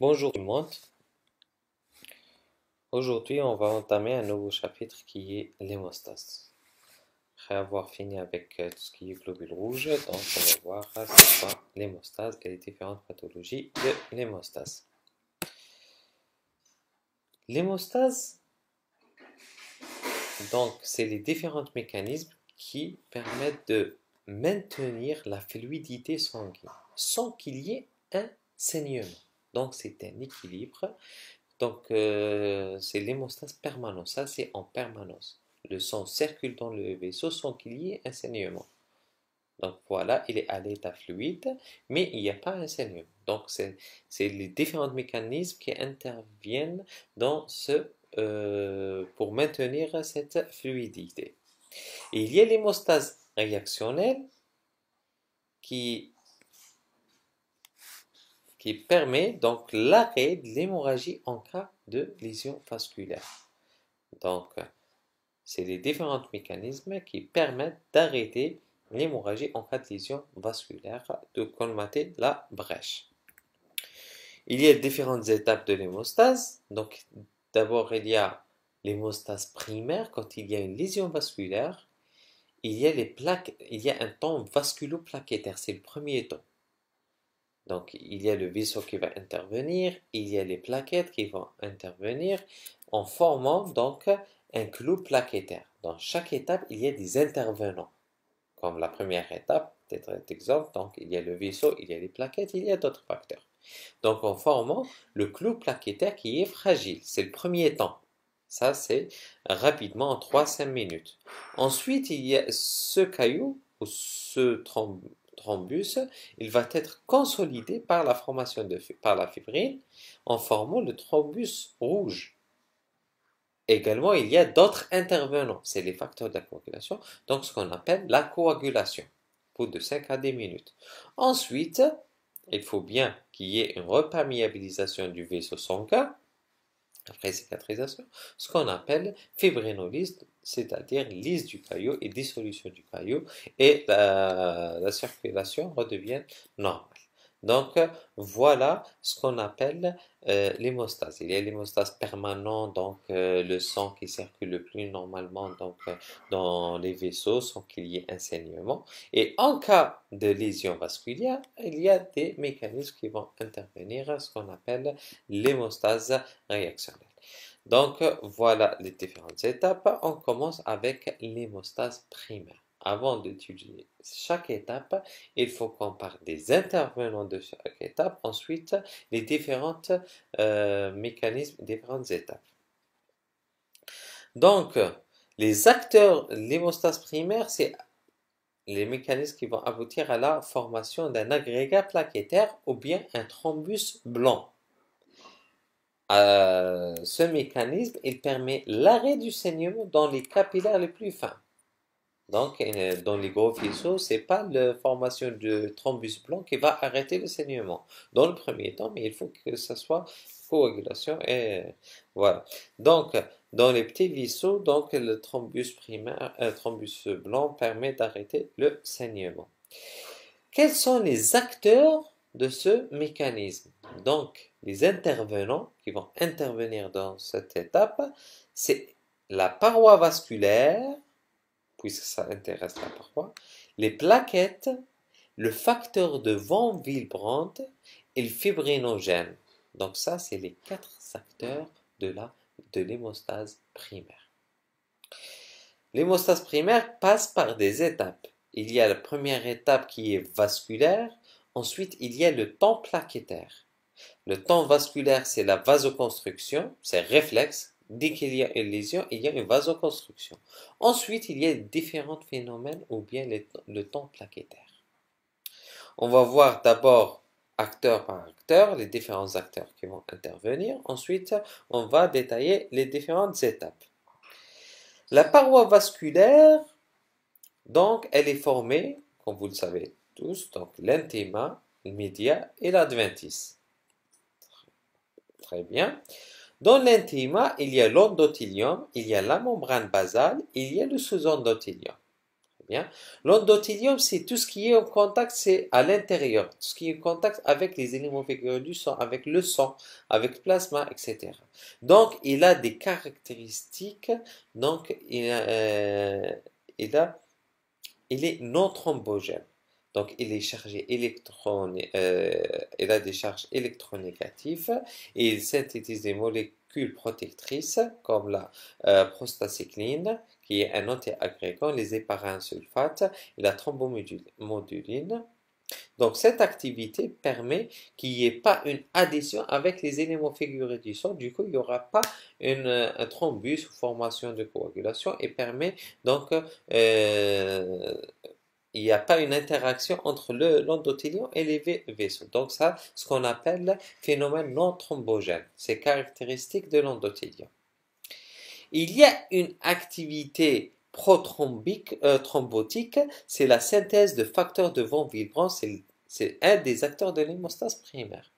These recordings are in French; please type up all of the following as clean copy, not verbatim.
Bonjour tout le monde. Aujourd'hui, on va entamer un nouveau chapitre qui est l'hémostase. Après avoir fini avec tout ce qui est globules rouges, donc on va voir c'est quoi l'hémostase et les différentes pathologies de l'hémostase. L'hémostase, donc, c'est les différents mécanismes qui permettent de maintenir la fluidité sanguine sans qu'il y ait un saignement. Donc, c'est un équilibre. Donc, c'est l'hémostase permanente. Ça, c'est en permanence. Le sang circule dans le vaisseau sans qu'il y ait un saignement. Donc, voilà, il est à l'état fluide, mais il n'y a pas un saignement. Donc, c'est les différents mécanismes qui interviennent pour maintenir cette fluidité. Et il y a l'hémostase réactionnelle qui, qui permet donc l'arrêt de l'hémorragie en cas de lésion vasculaire. Donc, c'est les différents mécanismes qui permettent d'arrêter l'hémorragie en cas de lésion vasculaire, de colmater la brèche. Il y a différentes étapes de l'hémostase. Donc, d'abord, il y a l'hémostase primaire. Quand il y a une lésion vasculaire, il y a un temps vasculoplaquettaire. C'est le premier temps. Donc, il y a le vaisseau qui va intervenir, il y a les plaquettes qui vont intervenir en formant donc un clou plaquettaire. Dans chaque étape, il y a des intervenants. Comme la première étape, peut-être un exemple, donc il y a le vaisseau, il y a les plaquettes, il y a d'autres facteurs. Donc en formant le clou plaquettaire qui est fragile, c'est le premier temps. Ça, c'est rapidement en 3-5 minutes. Ensuite, il y a ce caillou, ou ce thrombus, il va être consolidé par la formation par la fibrine en formant le thrombus rouge. Également, il y a d'autres intervenants, c'est les facteurs de la coagulation, donc ce qu'on appelle la coagulation, pour de 5 à 10 minutes. Ensuite, il faut bien qu'il y ait une reperméabilisation du vaisseau sanguin, après cicatrisation, ce qu'on appelle fibrinolyse, c'est-à-dire lyse du caillot et dissolution du caillot, et la circulation redevient normale. Donc, voilà ce qu'on appelle l'hémostase. Il y a l'hémostase permanente, donc le sang qui circule le plus normalement dans les vaisseaux sans qu'il y ait un saignement. Et en cas de lésion vasculaire, il y a des mécanismes qui vont intervenir, ce qu'on appelle l'hémostase réactionnelle. Donc, voilà les différentes étapes. On commence avec l'hémostase primaire. Avant d'étudier chaque étape, il faut qu'on parle des intervenants de chaque étape, ensuite les différents mécanismes, différentes étapes. Donc, les acteurs, l'hémostase primaire, c'est les mécanismes qui vont aboutir à la formation d'un agrégat plaquettaire ou bien un thrombus blanc. Ce mécanisme, il permet l'arrêt du saignement dans les capillaires les plus fins. Donc, dans les gros faisceaux, c'est pas la formation de thrombus blanc qui va arrêter le saignement. Dans le premier temps, mais il faut que ce soit coagulation et voilà. Donc, dans les petits vaisseaux, donc le thrombus primaire, thrombus blanc permet d'arrêter le saignement. Quels sont les acteurs de ce mécanisme? Donc, les intervenants qui vont intervenir dans cette étape, c'est la paroi vasculaire, puisque ça intéresse la paroi, les plaquettes, le facteur de von Willebrand et le fibrinogène. Donc ça, c'est les 4 acteurs de l'hémostase primaire. L'hémostase primaire passe par des étapes. Il y a la première étape qui est vasculaire, ensuite il y a le temps plaquettaire. Le temps vasculaire, c'est la vasoconstruction, c'est réflexe. Dès qu'il y a une lésion, il y a une vasoconstruction. Ensuite, il y a différents phénomènes ou bien le temps plaquettaire. On va voir d'abord acteur par acteur, les différents acteurs qui vont intervenir. Ensuite, on va détailler les différentes étapes. La paroi vasculaire, donc, elle est formée, comme vous le savez tous, donc l'intima, le média et l'adventice. Très bien. Dans l'intima, il y a l'endothélium, il y a la membrane basale, il y a le sous-endothélium. Bien. L'endothélium, c'est tout ce qui est en contact, c'est à l'intérieur. Tout ce qui est en contact avec les éléments figurés du sang, avec le sang, avec le plasma, etc. Donc, il a des caractéristiques. Donc, il est non thrombogène. Donc, il est chargé il a des charges électronégatives et il synthétise des molécules protectrices comme la prostacycline, qui est un antiagrégant, les héparins sulfates et la thrombomoduline. Donc, cette activité permet qu'il n'y ait pas une adhésion avec les éléments figurés du sang. Du coup, il n'y aura pas un thrombus ou formation de coagulation et permet donc il n'y a pas une interaction entre l'endothélium et les vaisseaux. Donc ça, ce qu'on appelle phénomène non thrombogène. C'est caractéristique de l'endothélium. Il y a une activité thrombotique, c'est la synthèse de facteurs de von Willebrand, c'est un des acteurs de l'hémostase primaire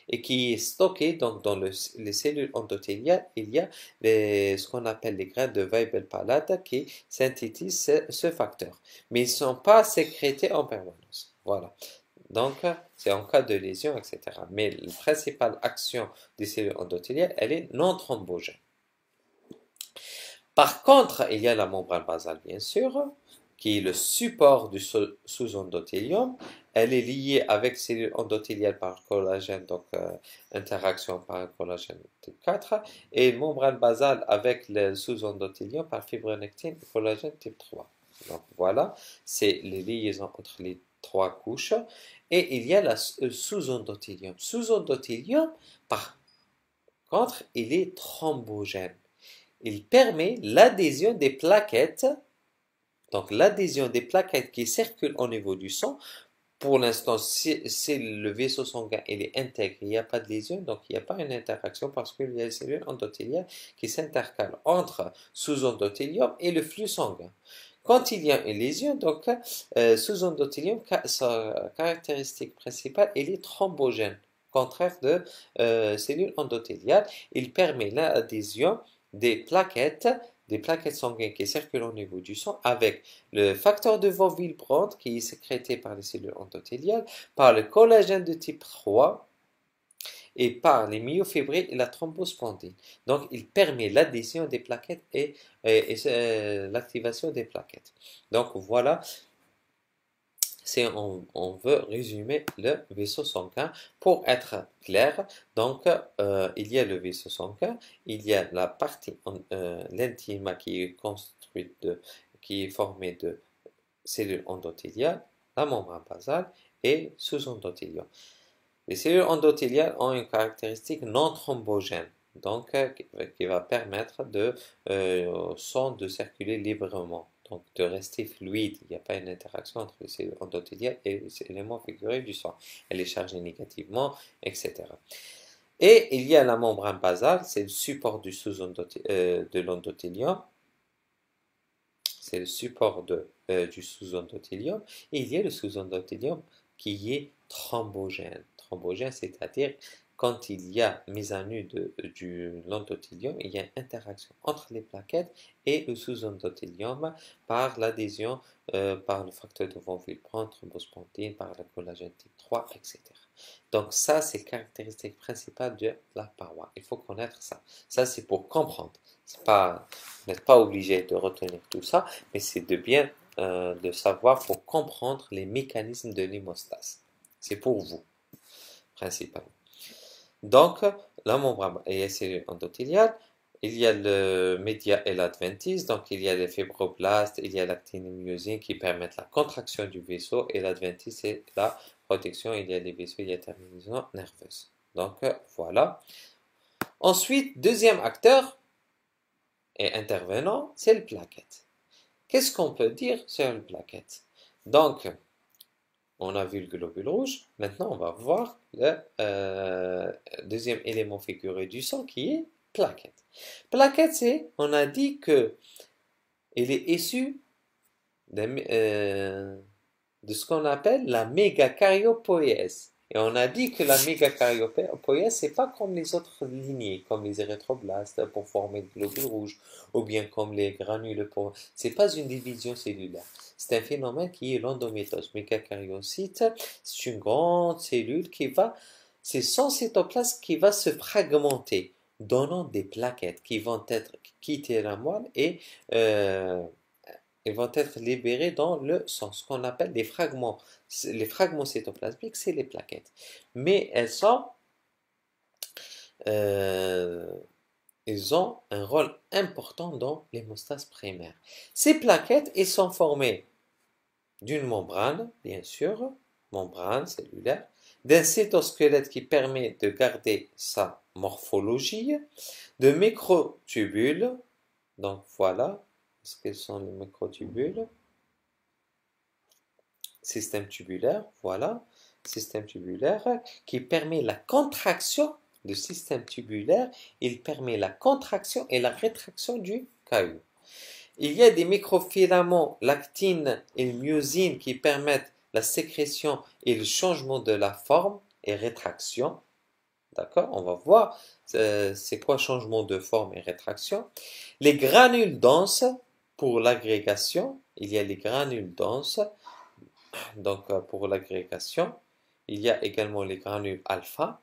et qui est stocké donc dans les cellules endothéliales. Il y a ce qu'on appelle les graines de Weibel-Palade qui synthétisent ce facteur, mais ils ne sont pas sécrétés en permanence. Voilà. Donc, c'est en cas de lésion, etc. Mais la principale action des cellules endothéliales, elle est non thrombogène. Par contre, il y a la membrane basale, bien sûr, qui est le support du sous-endothélium. Elle est liée avec cellules endothéliales par collagène, donc interaction par collagène type 4, et une membrane basale avec le sous-endothélium par fibronectine et collagène type 3. Donc voilà, c'est les liaisons entre les trois couches. Et il y a le sous-endothélium. Sous-endothélium, par contre, il est thrombogène. Il permet l'adhésion des plaquettes, donc l'adhésion des plaquettes qui circulent au niveau du sang. Pour l'instant, si le vaisseau sanguin il est intégré, il n'y a pas de lésion, donc il n'y a pas une interaction parce qu'il y a des cellules endothéliales qui s'intercalent entre sous-endothélium et le flux sanguin. Quand il y a une lésion, donc sous-endothélium, sa caractéristique principale, il est thrombogène, contraire de cellules endothéliales. Il permet l'adhésion des plaquettes sanguines qui circulent au niveau du sang avec le facteur de von Willebrand qui est sécrété par les cellules endothéliales, par le collagène de type 3 et par les myofibrilles et la thrombospondine. Donc, il permet l'adhésion des plaquettes et l'activation des plaquettes. Donc, voilà, on veut résumer le vaisseau sanguin pour être clair. Donc, il y a le vaisseau sanguin, il y a la partie, l'intima qui est qui est formée de cellules endothéliales, la membrane basale et sous-endothélium. Les cellules endothéliales ont une caractéristique non thrombogène, donc qui va permettre au sang de circuler librement, donc de rester fluide. Il n'y a pas une interaction entre les cellules endothéliales et les éléments figurés du sang. Elle est chargée négativement, etc. Et il y a la membrane basale, c'est le support de l'endothélium. C'est le support du sous-endothélium. Et il y a le sous-endothélium qui est thrombogène. Thrombogène, c'est-à-dire quand il y a mise à nu de l'endothélium, il y a une interaction entre les plaquettes et le sous-endothélium par l'adhésion par le facteur de von Willebrand, thrombospondine, par la collagène type 3, etc. Donc ça, c'est caractéristique principale de la paroi. Il faut connaître ça. Ça, c'est pour comprendre. Vous n'êtes pas obligé de retenir tout ça, mais c'est de bien de savoir pour comprendre les mécanismes de l'hémostase. C'est pour vous, principalement. Donc, la membrane et les cellules endothéliales, il y a le média et l'adventice, donc il y a les fibroblastes, il y a l'actine et myosine qui permettent la contraction du vaisseau, et l'adventice c'est la protection, il y a les vaisseaux, il y a la terminaison nerveuse. Donc, voilà. Ensuite, deuxième acteur et intervenant, c'est le plaquette. Qu'est-ce qu'on peut dire sur une plaquette? Donc, on a vu le globule rouge. Maintenant, on va voir le deuxième élément figuré du sang qui est plaquette. Plaquette, on a dit que il est issu de ce qu'on appelle la mégacaryopoïèse. Et on a dit que la mégacaryopoïèse, c'est pas comme les autres lignées, comme les érythroblastes pour former le globule rouge, ou bien comme les granules pour... C'est pas une division cellulaire. C'est un phénomène qui est l'endométriose. Mégacaryocyte, c'est une grande cellule qui va... C'est son cytoplasme qui va se fragmenter, donnant des plaquettes qui vont être quitter la moelle et... elles vont être libérées dans le sang, ce qu'on appelle des fragments. Les fragments cytoplasmiques, c'est les plaquettes. Mais euh, elles ont un rôle important dans l'hémostase primaire. Ces plaquettes, elles sont formées d'une membrane, bien sûr, membrane cellulaire, d'un cytosquelette qui permet de garder sa morphologie, de microtubules, donc voilà, ce que sont les microtubules, système tubulaire, voilà, système tubulaire qui permet la contraction du système tubulaire, il permet la contraction et la rétraction du caillou. Il y a des microfilaments lactine et myosine qui permettent la sécrétion et le changement de la forme et rétraction. D'accord? On va voir c'est quoi changement de forme et rétraction. Les granules denses pour l'agrégation, il y a les granules denses. Donc, pour l'agrégation, il y a également les granules alpha.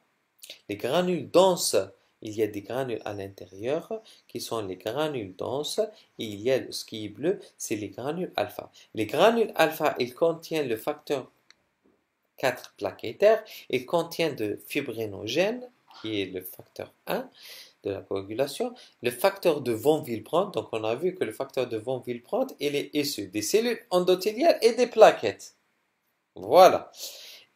Les granules denses, il y a des granules à l'intérieur qui sont les granules denses. Et il y a ce qui est bleu, c'est les granules alpha. Les granules alpha, ils contiennent le facteur 4 plaquettaire. Ils contiennent de fibrinogène, qui est le facteur 1 de la coagulation, le facteur de von Willebrand. Donc, on a vu que le facteur de von Willebrand, il est issu des cellules endothéliales et des plaquettes. Voilà.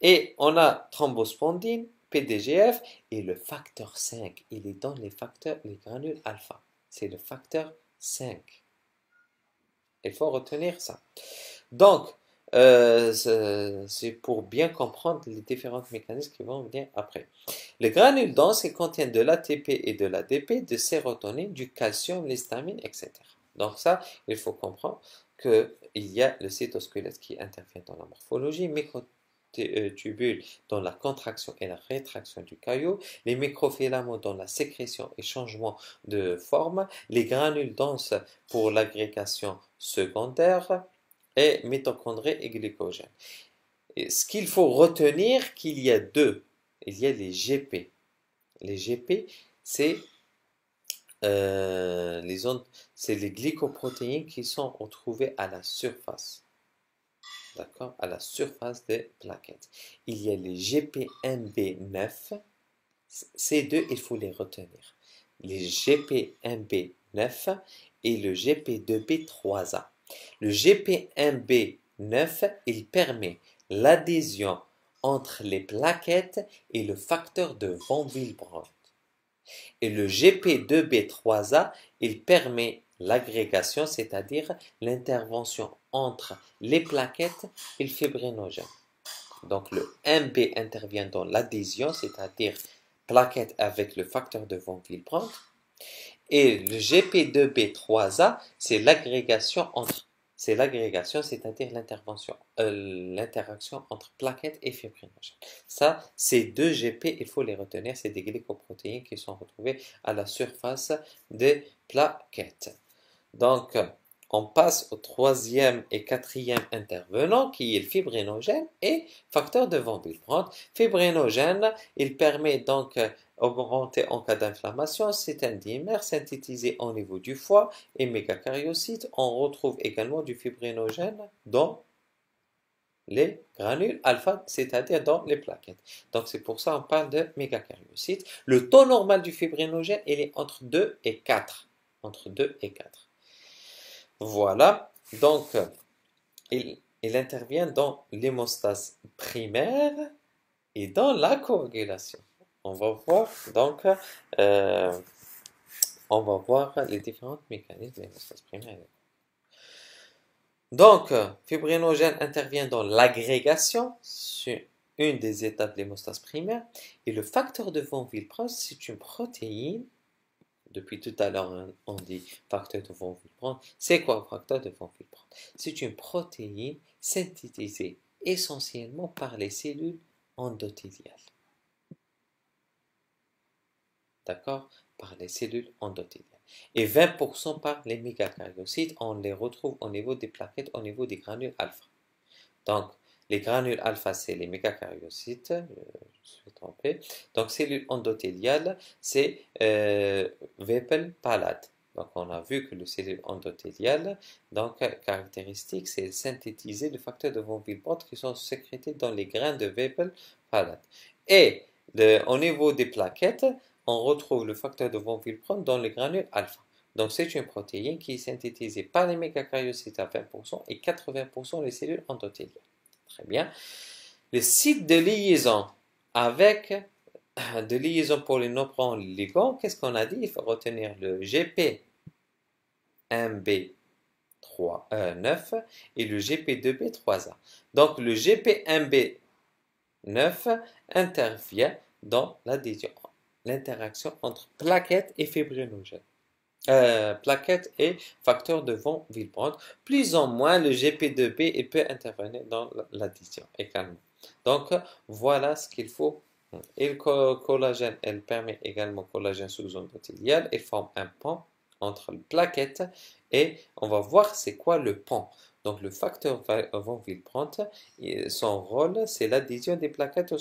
Et on a thrombospondine, PDGF et le facteur 5. Il est dans les granules alpha. C'est le facteur 5. Il faut retenir ça. Donc, c'est pour bien comprendre les différents mécanismes qui vont venir après. Les granules denses contiennent de l'ATP et de l'ADP, de sérotonine, du calcium, l'histamine, etc. Donc ça, il faut comprendre qu'il y a le cytosquelette qui intervient dans la morphologie, microtubules dans la contraction et la rétraction du caillou, les microfilaments dans la sécrétion et changement de forme, les granules denses pour l'agrégation secondaire, et mitochondries et glycogène. Et ce qu'il faut retenir, qu'il y a deux. Il y a les GP. Les GP, c'est les glycoprotéines qui sont retrouvées à la surface. D'accord? À la surface des plaquettes. Il y a les GP1B9. Ces deux, il faut les retenir. Les GP1B9 et le GP2B3A. Le GP1B9, il permet l'adhésion entre les plaquettes et le facteur de von Willebrand. Et le GP2B3A, il permet l'agrégation, c'est-à-dire l'intervention entre les plaquettes et le fibrinogène. Donc le 1B intervient dans l'adhésion, c'est-à-dire plaquette avec le facteur de von Willebrand. Et le GP2B3A, c'est l'agrégation, c'est-à-dire l'interaction entre plaquettes et fibrinogènes. Ça, ces deux GP, il faut les retenir, c'est des glycoprotéines qui sont retrouvées à la surface des plaquettes. Donc, on passe au troisième et quatrième intervenant qui est le fibrinogène et facteur de von Willebrand. Fibrinogène, il permet donc augmenter en cas d'inflammation. C'est un dimère synthétisé au niveau du foie et mégacaryocyte. On retrouve également du fibrinogène dans les granules alpha, c'est-à-dire dans les plaquettes. Donc c'est pour ça qu'on parle de mégacaryocyte. Le taux normal du fibrinogène, il est entre 2 et 4. Entre 2 et 4. Voilà, donc il intervient dans l'hémostase primaire et dans la coagulation. On va voir donc, on va voir les différents mécanismes de l'hémostase primaire. Donc, fibrinogène intervient dans l'agrégation, c'est une des étapes de l'hémostase primaire, et le facteur de von Willebrand, c'est une protéine. Depuis tout à l'heure, on dit facteur de von Willebrand. C'est quoi un facteur de von Willebrand? C'est une protéine synthétisée essentiellement par les cellules endothéliales. D'accord? Par les cellules endothéliales. Et 20% par les mégakaryocytes, on les retrouve au niveau des plaquettes, au niveau des granules alpha. Donc, les granules alpha, c'est les mégakaryocytes, je suis trompé. Donc, cellules endothéliales, c'est Whipple palade. Donc, on a vu que le cellule endothéliale, donc, caractéristique, c'est synthétiser le facteur de von Willebrand qui sont sécrétés dans les grains de Whipple palade. Et au niveau des plaquettes, on retrouve le facteur de von Willebrand dans les granules alpha. Donc, c'est une protéine qui est synthétisée par les mégakaryocytes à 20% et 80% les cellules endothéliales. Très bien. Le site de liaison avec de liaison pour les non-ligands, qu'est-ce qu'on a dit? Il faut retenir le GP1B9 et le GP2B3A. Donc, le GP1B9 intervient dans l'adhésion, l'interaction entre plaquettes et fibrinogènes. Plaquettes et facteurs de von Willebrand. Plus ou moins, le GP2B il peut intervenir dans l'addition également. Donc, voilà ce qu'il faut. Et le collagène, elle permet également collagène sous-endothélial et forme un pont entre les plaquettes et on va voir c'est quoi le pont. Donc, le facteur von Willebrand, son rôle, c'est l'adhésion des plaquettes.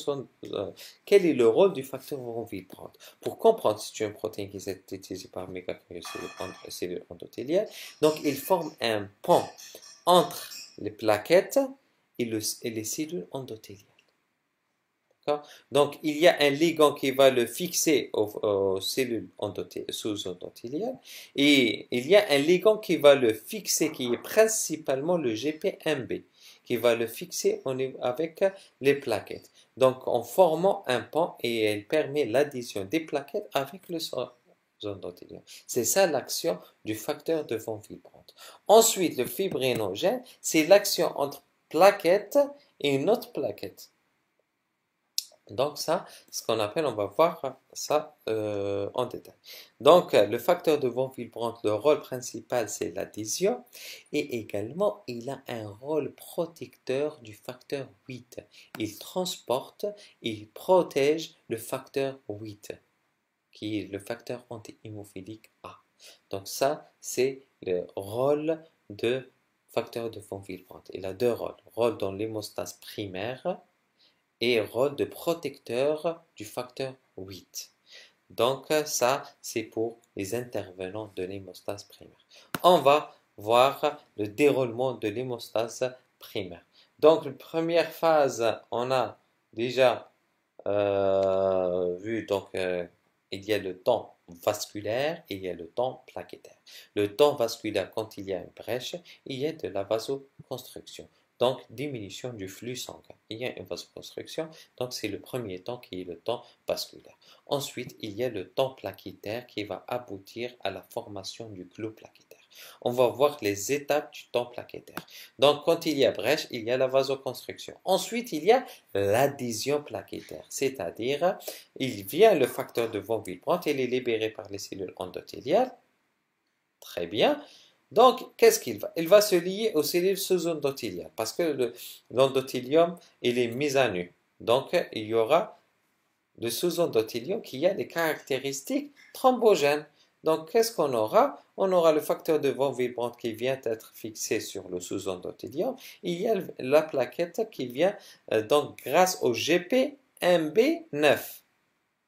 Quel est le rôle du facteur von Willebrand? Pour comprendre si c'est une protéine qui est synthétisée par mégakaryocytes endothéliales, donc il forme un pont entre les plaquettes et les cellules endothéliales. Donc, il y a un ligand qui va le fixer aux cellules sous-endothéliales et il y a un ligand qui va le fixer, qui est principalement le GP1B, qui va le fixer avec les plaquettes. Donc, en formant un pont et elle permet l'adhésion des plaquettes avec le sous-endothélium. C'est ça l'action du facteur de von Willebrand. Ensuite, le fibrinogène, c'est l'action entre plaquettes et une autre plaquette. Donc ça, ce qu'on appelle, on va voir ça en détail. Donc le facteur de von Willebrand, le rôle principal c'est l'adhésion et également il a un rôle protecteur du facteur 8. Il transporte, il protège le facteur 8 qui est le facteur anti-hémophilique A. Donc ça, c'est le rôle de facteur de von Willebrand. Il a deux rôles. Rôle dans l'hémostase primaire et rôle de protecteur du facteur 8. Donc ça, c'est pour les intervenants de l'hémostase primaire. On va voir le déroulement de l'hémostase primaire. Donc, la première phase, on a déjà vu, donc, il y a le temps vasculaire et il y a le temps plaquettaire. Le temps vasculaire, quand il y a une brèche, il y a de la vasoconstriction. Donc, diminution du flux sanguin. Il y a une vasoconstriction, donc c'est le premier temps qui est le temps vasculaire. Ensuite, il y a le temps plaquettaire qui va aboutir à la formation du clot plaquettaire. On va voir les étapes du temps plaquettaire. Donc, quand il y a brèche, il y a la vasoconstriction. Ensuite, il y a l'adhésion plaquettaire, c'est-à-dire, il vient le facteur de von Willebrand, il est libéré par les cellules endothéliales. Très bien. Donc, qu'est-ce qu'il va? Il va se lier aux cellules sous-endothéliales parce que l'endothélium, il est mis à nu. Donc, il y aura le sous-endothélium qui a des caractéristiques thrombogènes. Donc, qu'est-ce qu'on aura? On aura le facteur de von Willebrand qui vient être fixé sur le sous-endothélium. Il y a la plaquette qui vient, donc, grâce au GP1B9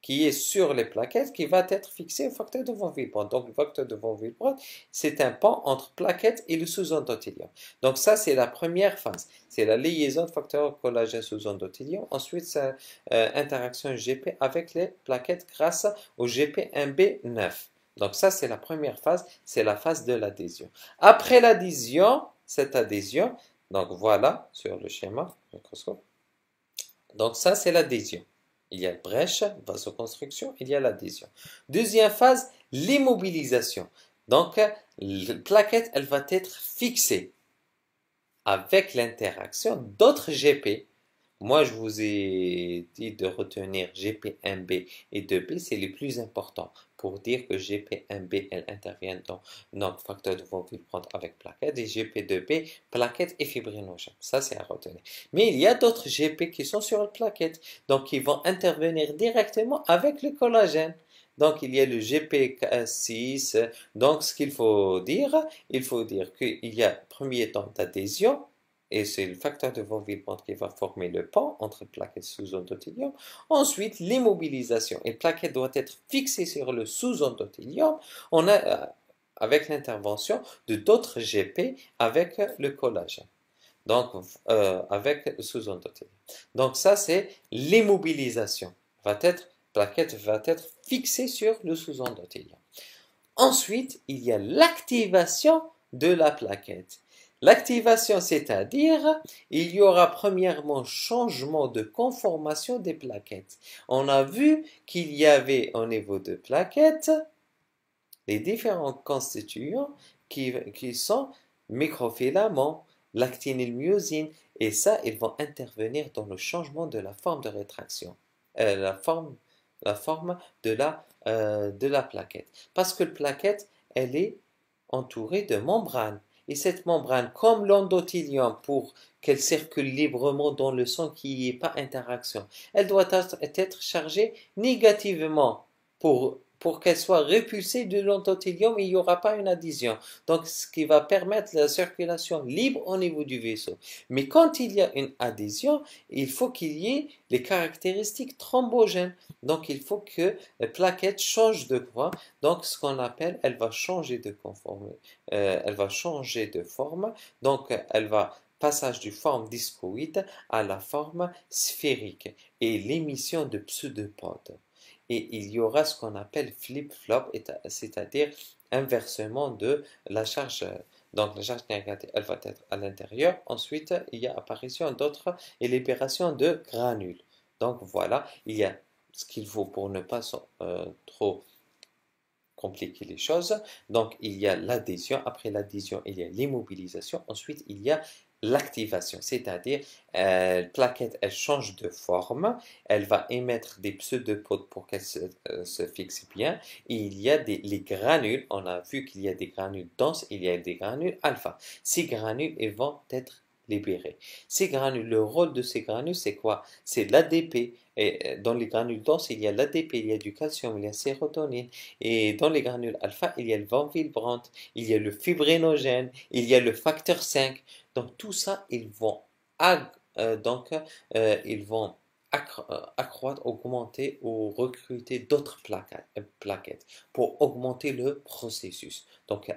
qui est sur les plaquettes, qui va être fixé au facteur de von Willebrand. Donc, le facteur de von Willebrand, c'est un pont entre plaquettes et le sous-endothélium. Donc, ça, c'est la première phase. C'est la liaison de facteur collagène sous-endothélium. Ensuite, c'est interaction GP avec les plaquettes grâce au GP1B9. Donc, ça, c'est la première phase. C'est la phase de l'adhésion. Après l'adhésion, cette adhésion, donc voilà, sur le schéma, microscope. Donc, ça, c'est l'adhésion. Il y a brèche, vasoconstriction, il y a l'adhésion. Deuxième phase, l'immobilisation. Donc, la plaquette, elle va être fixée avec l'interaction d'autres GP Moi, je vous ai dit de retenir GP1B et 2B, c'est les plus importants pour dire que GP1B, elle intervient dans notre facteur de von Willebrand avec plaquettes et GP2B, plaquettes et fibrinogènes. Ça, c'est à retenir. Mais il y a d'autres GP qui sont sur la plaquette, donc ils vont intervenir directement avec le collagène. Donc, il y a le GP6. Donc, ce qu'il faut dire, il faut dire qu'il y a premier temps d'adhésion, et c'est le facteur de von Willebrand qui va former le pont entre plaquette et sous-endothélium. Ensuite, l'immobilisation. Et plaquette doit être fixée sur le sous-endothélium avec l'intervention de d'autres GP avec le collagène. Donc, avec le sous-endothélium. Donc, ça, c'est l'immobilisation. Plaquette va être fixée sur le sous-endothélium. Ensuite, il y a l'activation de la plaquette. L'activation, c'est-à-dire, il y aura premièrement changement de conformation des plaquettes. On a vu qu'il y avait au niveau de plaquettes les différents constituants qui sont microfilaments, l'actinylmyosine, et ça, ils vont intervenir dans le changement de la forme de rétraction, la forme de la plaquette. Parce que la plaquette, elle est entourée de membranes. Et cette membrane, comme l'endothélium, pour qu'elle circule librement dans le sang, qu'il n'y ait pas interaction, elle doit être chargée négativement pour qu'elle soit repulsée de l'endothélium, il n'y aura pas une adhésion. Donc, ce qui va permettre la circulation libre au niveau du vaisseau. Mais quand il y a une adhésion, il faut qu'il y ait les caractéristiques thrombogènes. Donc, il faut que la plaquette change de poids. Donc, ce qu'on appelle, elle va changer de forme. Donc, elle va passage du forme discoïde à la forme sphérique et l'émission de pseudopodes. Et il y aura ce qu'on appelle flip-flop, c'est-à-dire inversement de la charge. Donc la charge négative, elle va être à l'intérieur. Ensuite, il y a apparition d'autres et libération de granules. Donc voilà, il y a ce qu'il faut pour ne pas trop compliquer les choses. Donc il y a l'adhésion. Après l'adhésion, il y a l'immobilisation. Ensuite, il y a l'activation, c'est-à-dire la plaquette, elle change de forme, elle va émettre des pseudopodes pour qu'elle se fixe bien, et il y a les granules, on a vu qu'il y a des granules denses, il y a des granules alpha. Ces granules, ils vont être libérés. Ces granules, le rôle de ces granules, c'est quoi? C'est l'ADP. Et dans les granules denses, il y a l'ADP, il y a du calcium, il y a la sérotonine. Et dans les granules alpha, il y a le von Willebrand, il y a le fibrinogène, il y a le facteur 5. Donc tout ça, ils vont accroître, augmenter ou recruter d'autres plaquettes pour augmenter le processus. Donc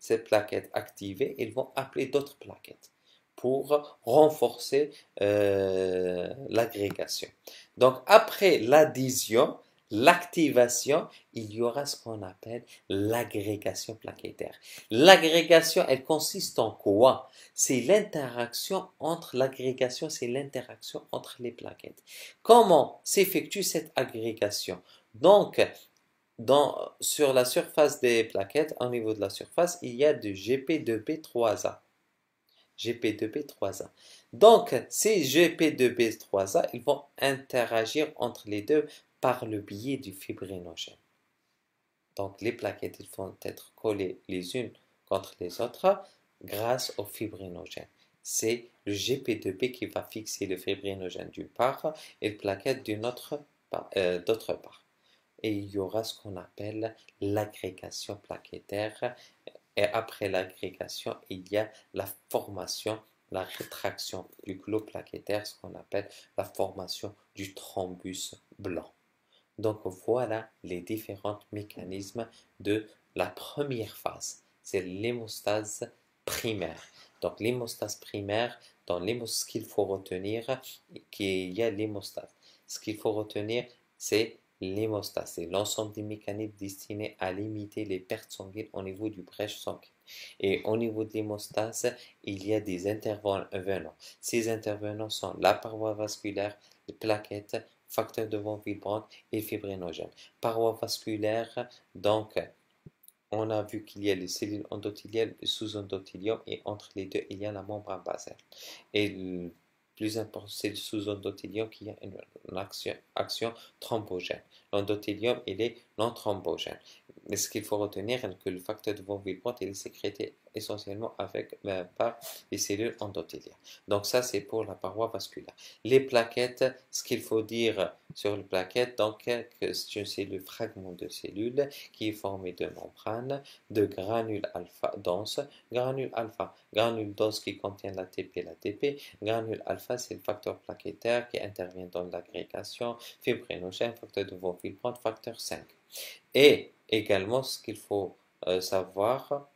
ces plaquettes activées, ils vont appeler d'autres plaquettes pour renforcer l'agrégation. Donc après l'adhésion, l'activation, il y aura ce qu'on appelle l'agrégation plaquettaire. L'agrégation, elle consiste en quoi? C'est l'interaction entre l'agrégation, c'est l'interaction entre les plaquettes. Comment s'effectue cette agrégation? Donc, sur la surface des plaquettes, au niveau de la surface, il y a de GP2B3A. GP2B3A. Donc, ces GP2B3A, ils vont interagir entre les deux par le biais du fibrinogène. Donc, les plaquettes ils vont être collées les unes contre les autres grâce au fibrinogène. C'est le GP2B qui va fixer le fibrinogène d'une part et le plaquette d'autre part. Et il y aura ce qu'on appelle l'agrégation plaquettaire. Et après l'agrégation, il y a la formation, la rétraction du clos plaquettaire, ce qu'on appelle la formation du thrombus blanc. Donc voilà les différents mécanismes de la première phase. C'est l'hémostase primaire. Donc l'hémostase primaire, ce qu'il faut retenir, qu'il y a l'hémostase. Ce qu'il faut retenir, c'est l'hémostase. C'est l'ensemble des mécanismes destinés à limiter les pertes sanguines au niveau du brèche sanguine. Et au niveau de l'hémostase, il y a des intervenants. Ces intervenants sont la paroi vasculaire, les plaquettes, facteur de von Willebrand et fibrinogène. Paroi vasculaire, donc on a vu qu'il y a les cellules endothéliales et sous-endothélium et entre les deux, il y a la membrane basale. Et le plus important, c'est le sous-endothélium qui a une action thrombogène. L'endothélium, il est non thrombogène. Mais ce qu'il faut retenir, c'est que le facteur de von Willebrand, il est sécrété essentiellement par les cellules endothéliales. Donc ça, c'est pour la paroi vasculaire. Les plaquettes, ce qu'il faut dire sur les plaquettes, donc que c'est le fragment de cellule qui est formé de membranes, de granules alpha denses, granules denses qui contiennent l'ATP et l'ATP, granules alpha, c'est le facteur plaquettaire qui intervient dans l'agrégation, fibrinogène, facteur de von Willebrand, facteur 5. Et également, ce qu'il faut savoir,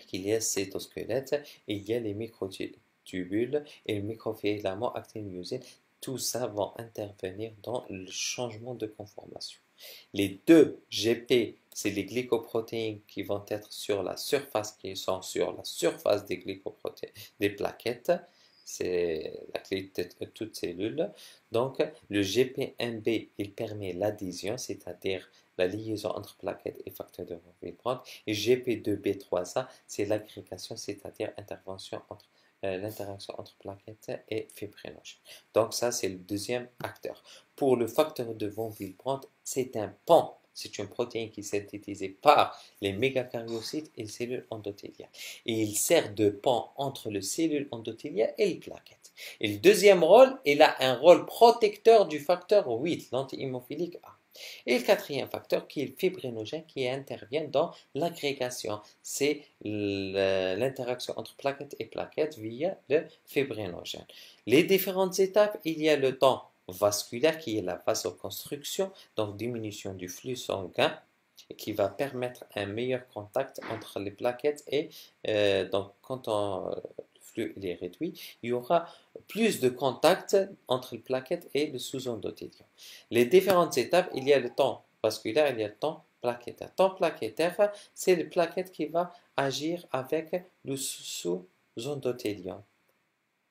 qu'il y a cytosquelette, il y a les microtubules et le microfilament actin-myosine. Tout ça va intervenir dans le changement de conformation. Les deux GP, c'est les glycoprotéines qui vont être sur la surface, qui sont sur la surface des glycoprotéines, des plaquettes. C'est la clé de toute cellule. Donc, le GP1B, il permet l'adhésion, c'est-à-dire la liaison entre plaquettes et facteurs de von Willebrand. Et GP2B3A, c'est l'agrégation, c'est-à-dire l'interaction entre plaquettes et fibrinogènes. Donc ça, c'est le deuxième acteur. Pour le facteur de von Willebrand, c'est un pont. C'est une protéine qui est synthétisée par les mégakaryocytes et les cellules endothéliales. Et il sert de pont entre les cellules endothéliales et les plaquettes. Et le deuxième rôle, il a un rôle protecteur du facteur 8, l'anti-hémophilique A. Et le quatrième facteur qui est le fibrinogène qui intervient dans l'agrégation. C'est l'interaction entre plaquettes et plaquettes via le fibrinogène. Les différentes étapes, il y a le temps vasculaire qui est la vasoconstriction, donc diminution du flux sanguin qui va permettre un meilleur contact entre les plaquettes et donc quand le flux est réduit, il y aura plus de contact entre les plaquettes et le sous-endothélium. Les différentes étapes, il y a le temps vasculaire, il y a le temps plaquettaire. Le temps plaquettaire, c'est les plaquettes qui va agir avec le sous-endothélium.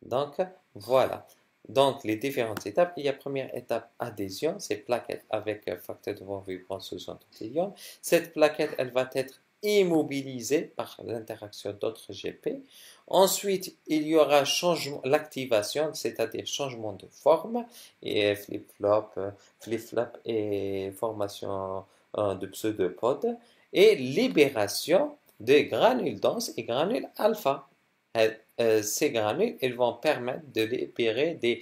Donc, voilà. Donc, les différentes étapes, il y a première étape adhésion, c'est plaquette avec facteur de von Willebrand sous-endothélium. Cette plaquette, elle va être immobilisée par l'interaction d'autres GP. Ensuite, il y aura l'activation, c'est-à-dire changement de forme, et flip-flop et formation de pseudopodes, et libération des granules denses et granules alpha. Ces granules, ils vont permettre de libérer des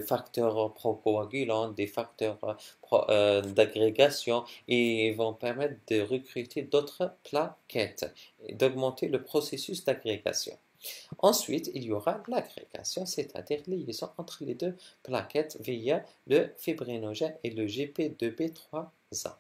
facteurs procoagulants, des facteurs d'agrégation et ils vont permettre de recruter d'autres plaquettes et d'augmenter le processus d'agrégation. Ensuite, il y aura l'agrégation, c'est-à-dire liaison entre les deux plaquettes via le fibrinogène et le GP2B3A.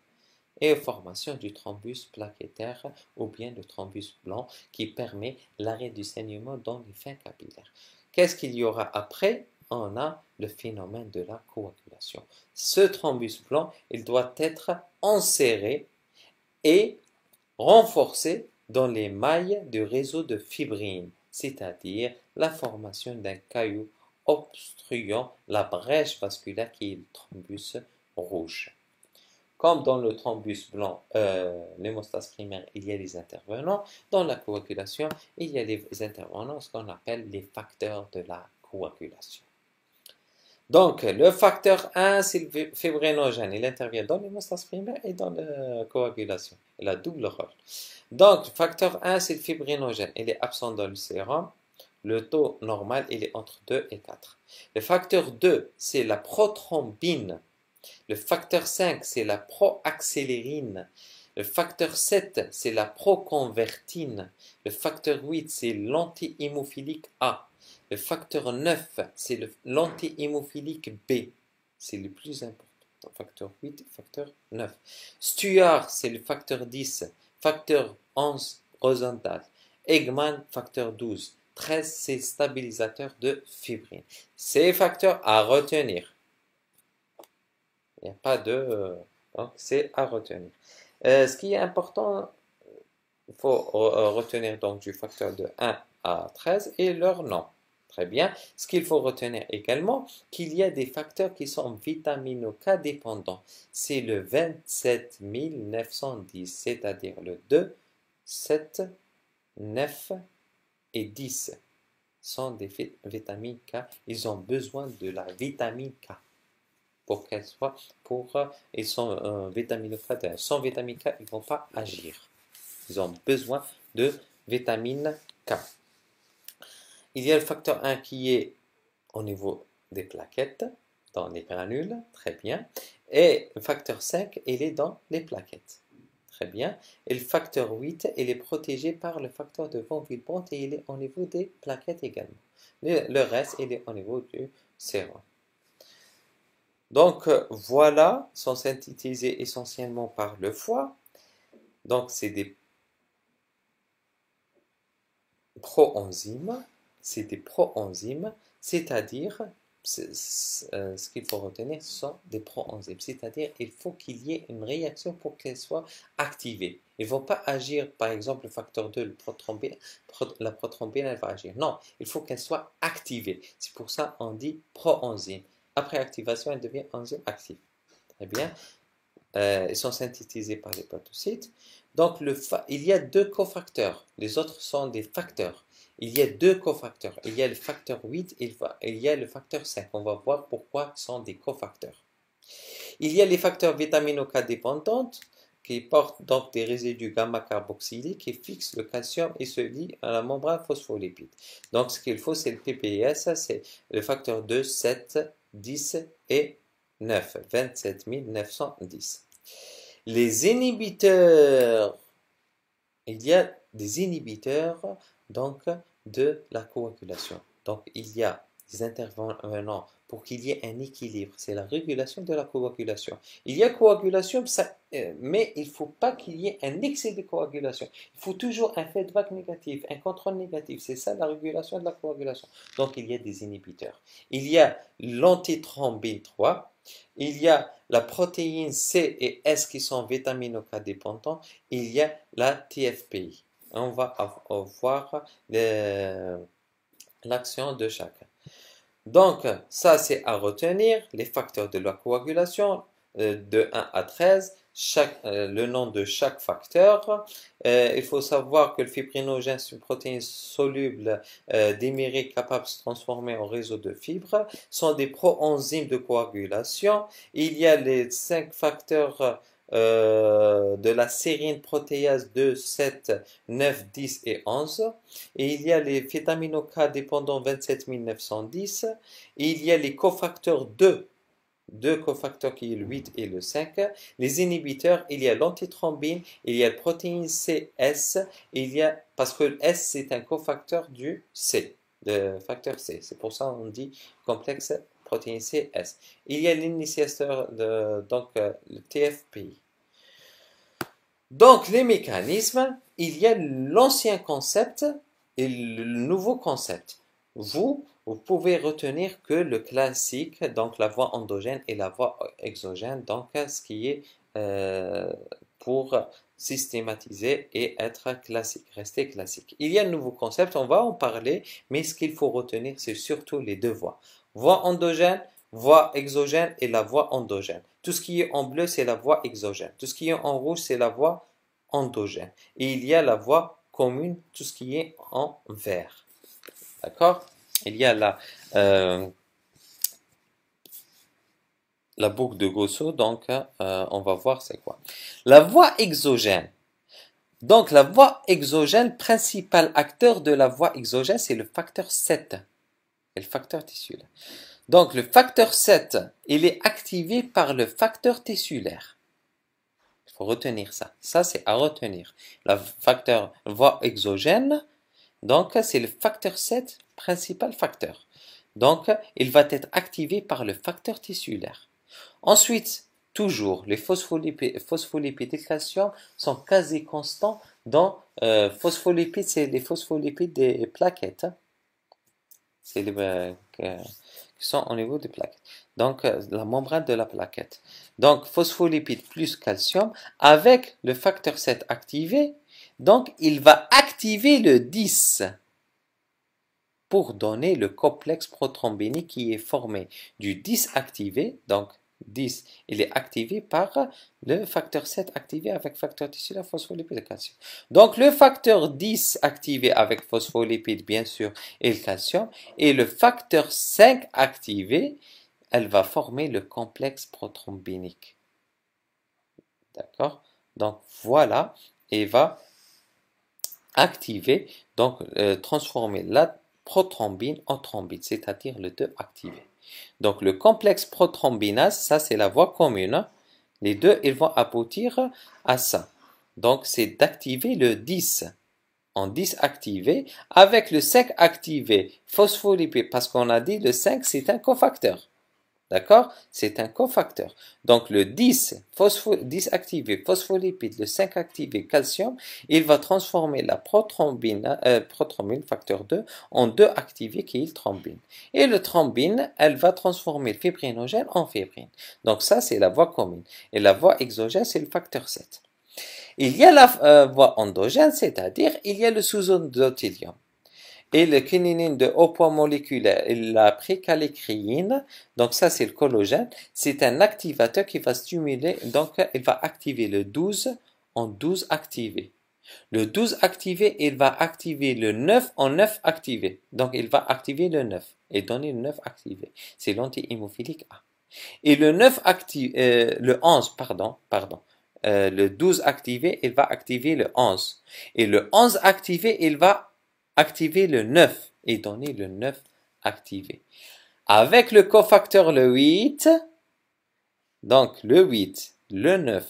Et formation du thrombus plaquettaire ou bien le thrombus blanc qui permet l'arrêt du saignement dans les fins capillaires. Qu'est-ce qu'il y aura après? On a le phénomène de la coagulation. Ce thrombus blanc, il doit être enserré et renforcé dans les mailles du réseau de fibrine, c'est-à-dire la formation d'un caillou obstruant la brèche vasculaire qui est le thrombus rouge. Comme dans le thrombus blanc, l'hémostase primaire, il y a les intervenants. Dans la coagulation, il y a les intervenants, ce qu'on appelle les facteurs de la coagulation. Donc, le facteur 1, c'est le fibrinogène. Il intervient dans l'hémostase primaire et dans la coagulation. Il a double rôle. Donc, facteur 1, c'est le fibrinogène. Il est absent dans le sérum. Le taux normal, il est entre 2 et 4. Le facteur 2, c'est la prothrombine. Le facteur 5, c'est la proaccélérine. Le facteur 7, c'est la proconvertine. Le facteur 8, c'est l'anti-hémophilique A. Le facteur 9, c'est l'anti-hémophilique B. C'est le plus important. Facteur 8 et facteur 9. Stuart, c'est le facteur 10. Facteur 11, Rosenthal. Eggman, facteur 12. 13, c'est stabilisateur de fibrine. Ces facteurs à retenir. Il n'y a pas de... donc, c'est à retenir. Ce qui est important, il faut retenir donc du facteur de 1 à 13 et leur nom. Très bien. Ce qu'il faut retenir également, qu'il y a des facteurs qui sont vitamino-K dépendants. C'est le 27910, c'est-à-dire le 2, 7, 9 et 10 sont des vitamines K. Ils ont besoin de la vitamine K pour qu'elle soit, ils sont vitamino-K. Sans vitamine K, ils ne vont pas agir. Ils ont besoin de vitamine K. Il y a le facteur 1 qui est au niveau des plaquettes, dans les granules, très bien. Et le facteur 5, il est dans les plaquettes. Très bien. Et le facteur 8, il est protégé par le facteur de von Willebrand et il est au niveau des plaquettes également. Le reste, il est au niveau du sérum. Donc, voilà, sont synthétisés essentiellement par le foie. Donc, c'est des proenzymes. C'est des proenzymes, c'est-à-dire, ce qu'il faut retenir, ce sont des proenzymes. C'est-à-dire, il faut qu'il y ait une réaction pour qu'elle soit activée. Ils ne vont pas agir, par exemple, le facteur 2, la prothrombine, elle va agir. Non, il faut qu'elle soit activée. C'est pour ça qu'on dit proenzyme. Après activation, elle devient enzyme actif. Très bien. Ils sont synthétisés par les hépatocytes. Donc, il y a deux cofacteurs. Les autres sont des facteurs. Il y a deux cofacteurs. Il y a le facteur 8 et il y a le facteur 5. On va voir pourquoi ce sont des cofacteurs. Il y a les facteurs vitamino-K dépendantes qui portent donc des résidus gamma-carboxyliques qui fixent le calcium et se lient à la membrane phospholipide. Donc, ce qu'il faut, c'est le PPS, c'est le facteur 2, 7, 10 et 9, 27 910. Les inhibiteurs, il y a des inhibiteurs donc de la coagulation. Donc il y a des intervenants pour qu'il y ait un équilibre, c'est la régulation de la coagulation. Il y a coagulation, mais il ne faut pas qu'il y ait un excès de coagulation. Il faut toujours un feedback négatif, un contrôle négatif. C'est ça la régulation de la coagulation. Donc il y a des inhibiteurs. Il y a l'antithrombine 3. Il y a la protéine C et S qui sont vitamino-K dépendants. Il y a la TFPI. On va voir l'action de chacun. Donc, ça c'est à retenir, les facteurs de la coagulation de 1 à 13, le nom de chaque facteur. Il faut savoir que le fibrinogène, c'est une protéine soluble dimérique capable de se transformer en réseau de fibres, sont des proenzymes de coagulation. Il y a les 5 facteurs de la sérine protéase 2, 7, 9, 10 et 11. Et il y a les vitamino-K dépendants 27 910. Et il y a les cofacteurs 2 cofacteurs qui est le 8 et le 5. Les inhibiteurs, il y a l'antithrombine, il y a la protéine CS, parce que le S c'est un cofacteur du C, le facteur C. C'est pour ça qu'on dit complexe protéine CS. Il y a l'initiateur, donc le TFPI. Donc les mécanismes, il y a l'ancien concept et le nouveau concept. Vous pouvez retenir que le classique, donc la voie endogène et la voie exogène, donc ce qui est pour systématiser et être classique, rester classique. Il y a un nouveau concept, on va en parler, mais ce qu'il faut retenir, c'est surtout les deux voies. Voie endogène, voie exogène et la voie endogène. Tout ce qui est en bleu, c'est la voie exogène. Tout ce qui est en rouge, c'est la voie endogène. Et il y a la voie commune, tout ce qui est en vert. D'accord? Il y a la boucle de Gosso, donc on va voir c'est quoi. La voie exogène. Donc la voie exogène, principal acteur de la voie exogène, c'est le facteur 7. Et le facteur tissulaire. Donc le facteur 7, il est activé par le facteur tissulaire. Il faut retenir ça. Ça, c'est à retenir. Le facteur voie exogène, donc c'est le facteur 7, principal facteur. Donc, il va être activé par le facteur tissulaire. Ensuite, toujours, les phospholipides et le calcium sont quasi constants dans phospholipides, c'est les phospholipides des plaquettes. C'est les qui sont au niveau des plaquettes. Donc, la membrane de la plaquette. Donc, phospholipides plus calcium avec le facteur 7 activé. Donc, il va activer le 10. pour donner le complexe prothrombinique qui est formé du 10 activé, donc 10, il est activé par le facteur 7 activé avec facteur tissulaire phospholipide calcium. Donc le facteur 10 activé avec phospholipide bien sûr et le calcium, et le facteur 5 activé, elle va former le complexe prothrombinique. D'accord? Donc voilà, et va activer, donc transformer la prothrombine en thrombine, c'est-à-dire le 2 activé. Donc le complexe prothrombinase, ça c'est la voie commune. Les deux, ils vont aboutir à ça. Donc c'est d'activer le 10 en 10 activé avec le 5 activé phospholipide, parce qu'on a dit le 5 c'est un cofacteur. D'accord? C'est un cofacteur. Donc le 10 activé phospholipide, le 5 activé calcium, il va transformer la prothrombine facteur 2 en 2 activé qui est le thrombine. Et le thrombine, elle va transformer le fibrinogène en fibrine. Donc ça, c'est la voie commune. Et la voie exogène, c'est le facteur 7. Il y a la voie endogène, c'est-à-dire il y a le sous-endothélium. Et le kininine de haut poids moléculaire et la précalécrine, donc ça c'est le collagène, c'est un activateur qui va stimuler, donc il va activer le 12 en 12 activé. Le 12 activé, il va activer le 9 en 9 activé. Donc il va activer le 9 et donner le 9 activé. C'est l'anti-hémophilique A. Et le 9 activé, le 11, pardon. Le 12 activé, il va activer le 11. Et le 11 activé, il va activer le 9 et donner le 9 activé. Avec le cofacteur le 8, donc le 8, le 9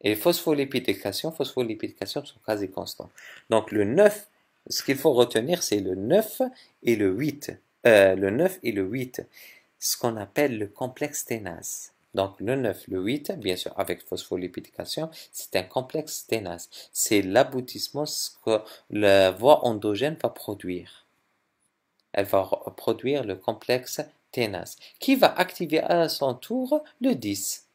et phospholipide et calcium sont quasi constants. Donc le 9, ce qu'il faut retenir, c'est le 9 et le 8. Le 9 et le 8, ce qu'on appelle le complexe ténase. Donc le 9, le 8, bien sûr avec phospholipide et calcium, c'est un complexe ténase. C'est l'aboutissement ce que la voie endogène va produire. Elle va produire le complexe ténase, qui va activer à son tour le 10.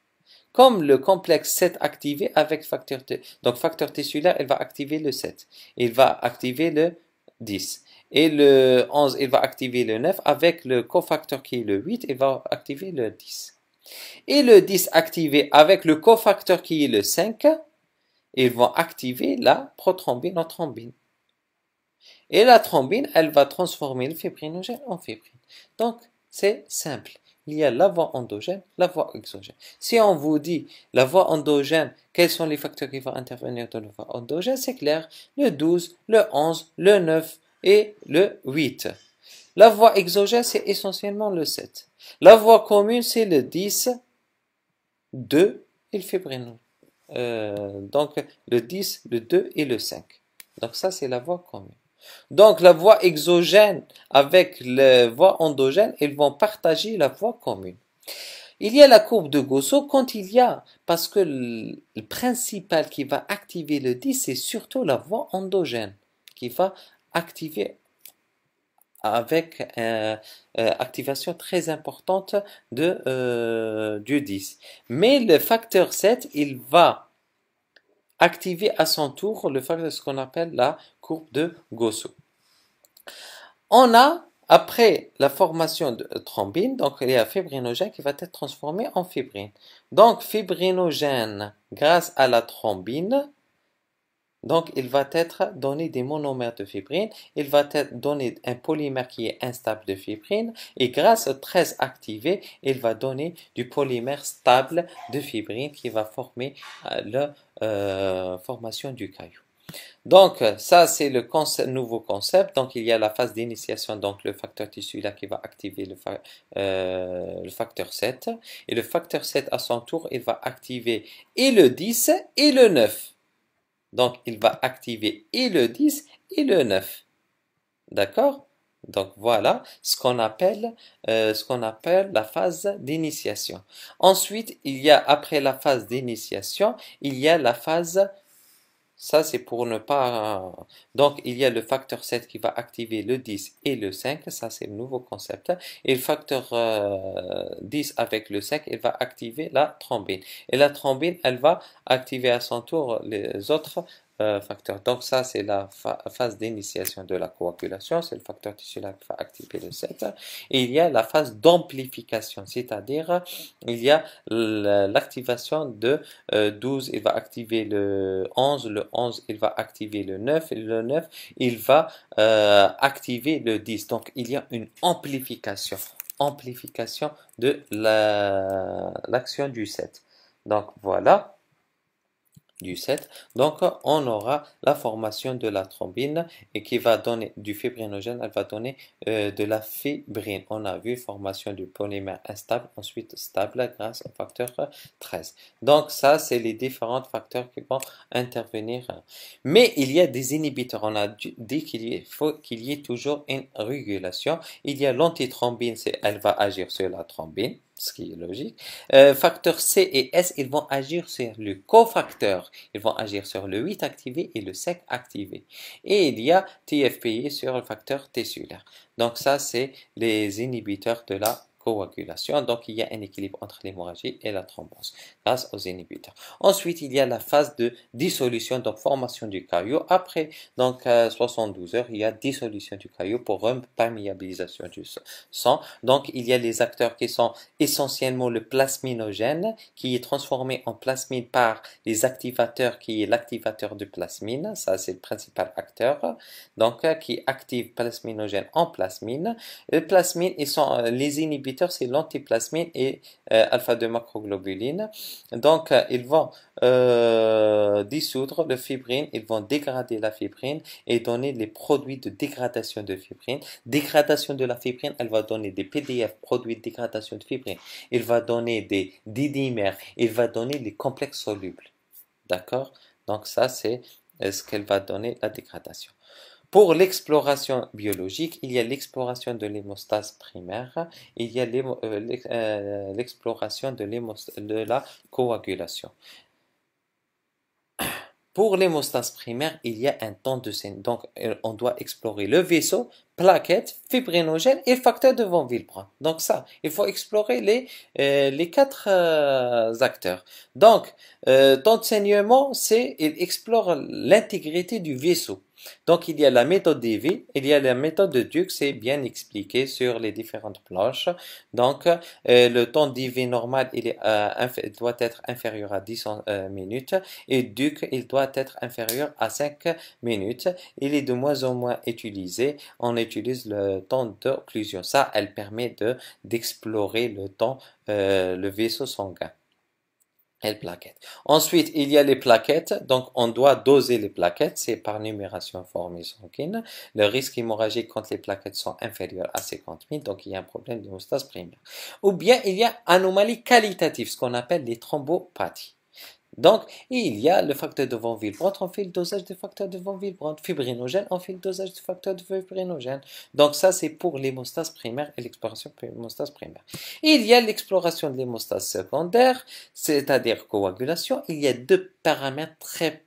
Comme le complexe 7 activé avec facteur T. Donc facteur tissulaire, il va activer le 7. Il va activer le 10. Et le 11, il va activer le 9. Avec le cofacteur qui est le 8, il va activer le 10. Et le 10 activé avec le cofacteur qui est le 5, ils vont activer la prothrombine en thrombine. Et la thrombine, elle va transformer le fibrinogène en fibrine. Donc, c'est simple. Il y a la voie endogène, la voie exogène. Si on vous dit la voie endogène, quels sont les facteurs qui vont intervenir dans la voie endogène, c'est clair. Le 12, le 11, le 9 et le 8. La voie exogène, c'est essentiellement le 7. La voie commune, c'est le 10, 2 et le fibrinogène. Donc, le 10, le 2 et le 5. Donc, ça, c'est la voie commune. Donc, la voie exogène avec la voie endogène, ils vont partager la voie commune. Il y a la courbe de Gosso quand il y a, parce que le principal qui va activer le 10, c'est surtout la voie endogène, qui va activer avec activation très importante du 10. Mais le facteur 7, il va activer à son tour le facteur, ce qu'on appelle la courbe de Gosso. On a, après la formation de thrombine, donc il y a fibrinogène qui va être transformé en fibrine. Donc fibrinogène, grâce à la thrombine, donc il va être donné des monomères de fibrine, il va être donné un polymère qui est instable de fibrine, et grâce au 13 activé, il va donner du polymère stable de fibrine qui va former la formation du caillou. Donc, ça, c'est le nouveau concept. Donc, il y a la phase d'initiation, donc le facteur tissulaire qui va activer le facteur 7. Et le facteur 7, à son tour, il va activer et le 10 et le 9. Donc, il va activer et le 10 et le 9. D'accord? Donc, voilà ce qu'on appelle la phase d'initiation. Ensuite, après la phase d'initiation, il y a la phase. Ça, c'est pour ne pas... Donc, il y a le facteur 7 qui va activer le 10 et le 5. Ça, c'est le nouveau concept. Et le facteur 10 avec le 5, il va activer la thrombine. Et la thrombine, elle va activer à son tour les autres facteur. Donc ça, c'est la phase d'initiation de la coagulation, c'est le facteur tissulaire qui va activer le 7. Et il y a la phase d'amplification, c'est-à-dire il y a l'activation de 12, il va activer le 11 il va activer le 9, et le 9, il va activer le 10. Donc il y a une amplification de l'action du 7. Donc voilà du 7. Donc, on aura la formation de la thrombine et qui va donner du fibrinogène, elle va donner de la fibrine. On a vu formation du polymère instable, ensuite stable grâce au facteur 13. Donc, ça, c'est les différents facteurs qui vont intervenir. Mais il y a des inhibiteurs. On a dit qu'il faut qu'il y ait toujours une régulation. Il y a l'antithrombine, elle va agir sur la thrombine, ce qui est logique. Facteurs C et S, ils vont agir sur le cofacteur. Ils vont agir sur le 8 activé et le 5 activé. Et il y a TFPI sur le facteur tissulaire. Donc ça, c'est les inhibiteurs de la coagulation. Donc il y a un équilibre entre l'hémorragie et la thrombose grâce aux inhibiteurs. Ensuite, il y a la phase de dissolution, donc formation du caillot. Après donc 72 heures, il y a dissolution du caillot pour perméabilisation du sang. Donc il y a les acteurs qui sont essentiellement le plasminogène qui est transformé en plasmine par les activateurs qui est l'activateur de plasmine, ça c'est le principal acteur, donc qui active plasminogène en plasmine. Le plasmine, les inhibiteurs, c'est l'antiplasmine et alpha-2 macroglobuline. Donc ils vont dissoudre le fibrine, ils vont dégrader la fibrine et donner les produits de dégradation de fibrine. Dégradation de la fibrine, elle va donner des PDF, produits de dégradation de fibrine. Il va donner des didymères, il va donner les complexes solubles. D'accord? Donc ça, c'est ce qu'elle va donner, la dégradation. Pour l'exploration biologique, il y a l'exploration de l'hémostase primaire, il y a l'exploration de la coagulation. Pour l'hémostase primaire, il y a un temps de scène. Donc, on doit explorer le vaisseau, plaquettes, fibrinogène et facteur de von Willebrand. Donc ça, il faut explorer les quatre acteurs. Donc, temps de saignement, il explore l'intégrité du vaisseau. Donc, il y a la méthode d'Evy, il y a la méthode de Duke, c'est bien expliqué sur les différentes planches. Donc, le temps d'Evy normal, il doit être inférieur à 10 minutes et Duke, il doit être inférieur à 5 minutes. Il est de moins en moins utilisé. On utilise le temps d'occlusion. Ça, elle permet d'explorer le temps, le vaisseau sanguin. Et les plaquettes. Ensuite, il y a les plaquettes. Donc, on doit doser les plaquettes. C'est par numération formée sanguine. Le risque hémorragique quand les plaquettes sont inférieures à 50 000. Donc, il y a un problème d'hémostase primaire. Ou bien, il y a anomalie qualitative, ce qu'on appelle les thrombopathies. Donc, il y a le facteur de von Willebrand, on fait le dosage du facteur de von Willebrand. Fibrinogène, on fait le dosage du facteur de fibrinogène. Donc, ça, c'est pour l'hémostase primaire et l'exploration de l'hémostase primaire. Il y a l'exploration de l'hémostase secondaire, c'est-à-dire coagulation. Il y a deux paramètres très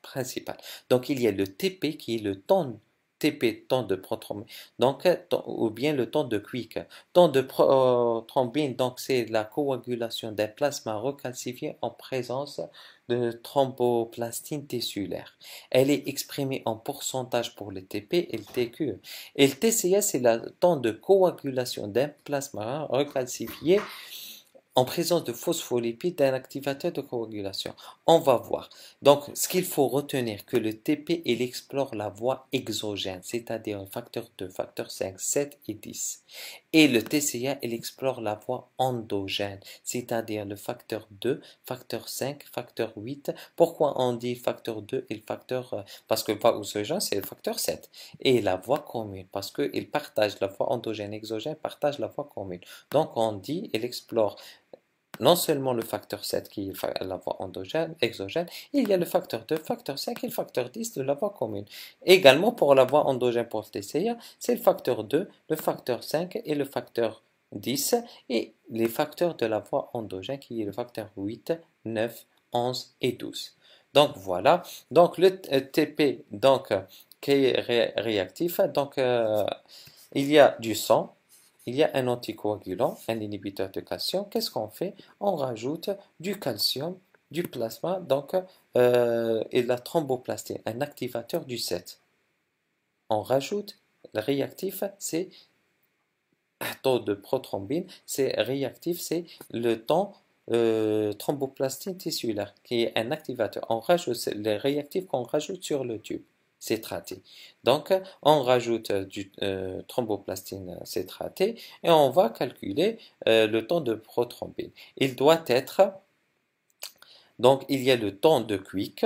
principaux. Donc, il y a le TP qui est le temps TP, temps de prothrombine, donc, ou bien le temps de Quick. Temps de thrombine, donc c'est la coagulation d'un plasma recalcifié en présence de thromboplastine tissulaire. Elle est exprimée en pourcentage pour le TP et le TQ. Et le TCS, c'est le temps de coagulation d'un plasma recalcifié en présence de phospholipides d'un activateur de coagulation. On va voir. Donc, ce qu'il faut retenir, que le TP, il explore la voie exogène, c'est-à-dire facteur 2, facteur 5, 7 et 10. Et le TCA, il explore la voie endogène, c'est-à-dire le facteur 2, facteur 5, facteur 8. Pourquoi on dit facteur 2 et le facteur... parce que le voie exogène, c'est le facteur 7. Et la voie commune, parce qu'ils partagent la voie endogène et exogène, partagent la voie commune. Donc, on dit, il explore non seulement le facteur 7 qui est la voie endogène, exogène, il y a le facteur 2, facteur 5 et le facteur 10 de la voie commune. Également pour la voie endogène pour le TCA, c'est le facteur 2, le facteur 5 et le facteur 10 et les facteurs de la voie endogène qui est le facteur 8, 9, 11 et 12. Donc voilà, donc le TP donc, qui est réactif, donc il y a du sang. Il y a un anticoagulant, un inhibiteur de calcium. Qu'est-ce qu'on fait? On rajoute du calcium du plasma, donc, et la thromboplastine, un activateur du 7. On rajoute le réactif, c'est taux de prothrombine, c'est réactif, c'est le temps thromboplastine tissulaire, qui est un activateur. On rajoute les réactifs qu'on rajoute sur le tube citraté. Donc, on rajoute du thromboplastine citraté et on va calculer le temps de prothrombine. Il doit être, donc il y a le temps de Quick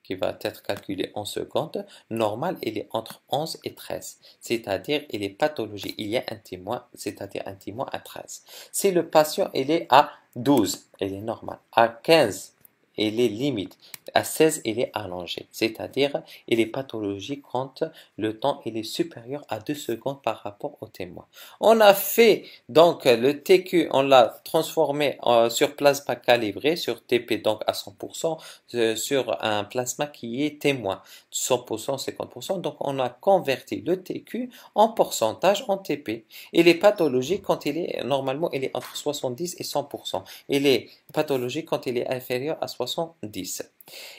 qui va être calculé en secondes. Normal, il est entre 11 et 13, c'est-à-dire il est pathologique. Il y a un témoin, c'est-à-dire un témoin à 13. Si le patient il est à 12, il est normal. À 15, il est limite. À 16, il est allongé, c'est-à-dire il est pathologique quand le temps il est supérieur à 2 secondes par rapport au témoin. On a fait donc le TQ, on l'a transformé sur plasma calibré, sur TP donc à 100%, sur un plasma qui est témoin, 100%, 50%. Donc on a converti le TQ en pourcentage en TP. Il est pathologique quand il est, normalement il est entre 70 et 100%. Il est pathologique quand il est inférieur à 70.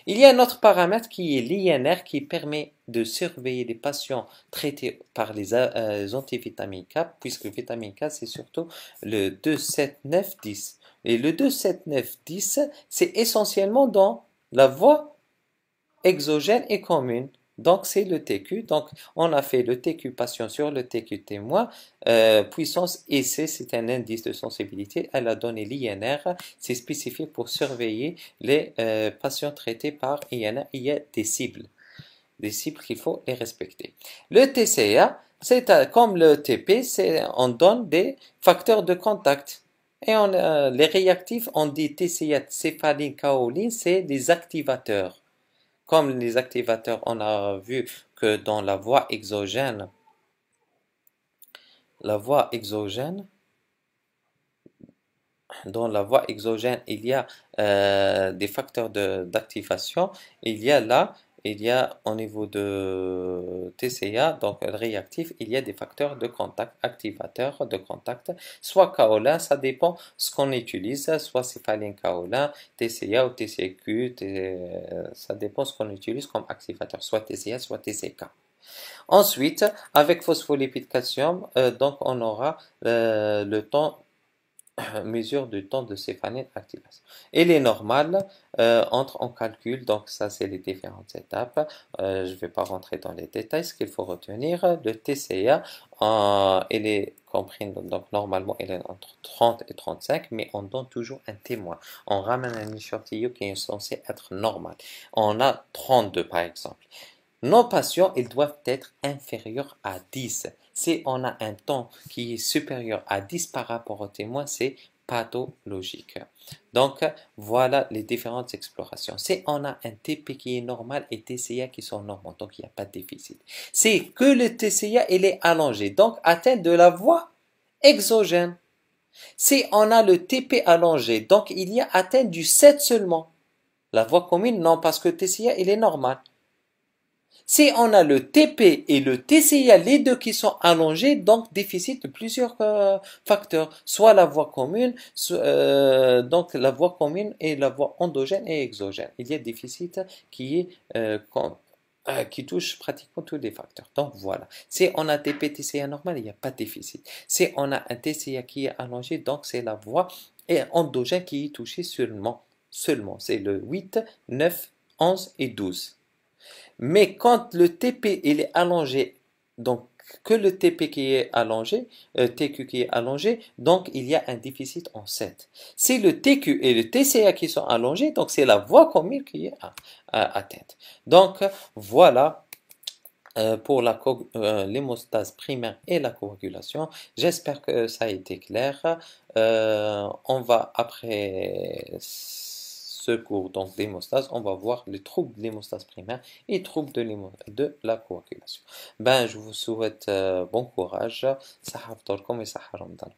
Il y a un autre paramètre qui est l'INR qui permet de surveiller les patients traités par les antivitamines K, puisque vitamine K c'est surtout le 2, 7, 9, 10. Et le 2, 7, 9, 10, c'est essentiellement dans la voie exogène et commune. Donc, c'est le TQ. Donc, on a fait le TQ patient sur le TQ témoin. Puissance EC, c'est un indice de sensibilité. Elle a donné l'INR. C'est spécifique pour surveiller les patients traités par INR. Il y a des cibles qu'il faut les respecter. Le TCA, c'est comme le TP, on donne des facteurs de contact. Et les réactifs, on dit TCA, céphaline, kaoline, c'est des activateurs. Comme les activateurs, on a vu que dans la voie exogène, dans la voie exogène, il y a des facteurs d'activation. Il y a au niveau de TCA, donc réactif, il y a des facteurs de contact, activateurs de contact, soit kaolin, ça dépend ce qu'on utilise, soit céphaline kaolin, TCA ou TCQ, ça dépend ce qu'on utilise comme activateur, soit TCA, soit TCK. Ensuite, avec phospholipide calcium, donc on aura le temps mesure du temps de céphaline activation. Et les normales entrent en calcul, donc ça c'est les différentes étapes. Je ne vais pas rentrer dans les détails, ce qu'il faut retenir, le TCA, il est compris, donc normalement il est entre 30 et 35, mais on donne toujours un témoin. On ramène un échantillon qui est censé être normal. On a 32 par exemple. Nos patients, ils doivent être inférieurs à 10. Si on a un temps qui est supérieur à 10 par rapport au témoin, c'est pathologique. Donc, voilà les différentes explorations. Si on a un TP qui est normal et TCA qui sont normaux, donc il n'y a pas de déficit. C'est que le TCA, il est allongé, donc atteint de la voie exogène. Si on a le TP allongé, donc il y a atteint du 7 seulement. La voie commune, non, parce que TCA, il est normal. Si on a le TP et le TCA, les deux qui sont allongés, donc déficit de plusieurs facteurs, soit la voie commune, donc la voie commune et la voie endogène et exogène. Il y a déficit qui est qui touche pratiquement tous les facteurs. Donc voilà. Si on a TP, TCA normal, il n'y a pas de déficit. Si on a un TCA qui est allongé, donc c'est la voie endogène qui est touchée seulement. Seulement. C'est le 8, 9, 11 et 12. Mais quand le TP il est allongé, donc que le TP qui est allongé, TQ qui est allongé, donc il y a un déficit en 7. Si le TQ et le TCA qui sont allongés, donc c'est la voie commune qui est atteinte. Donc voilà pour l'hémostase primaire et la coagulation. J'espère que ça a été clair. On va après ce cours donc d'hémostase, on va voir les troubles de l'hémostase primaire et troubles de la coagulation. Ben, je vous souhaite bon courage. Sahaf Dolkom et Sahar Ramadan.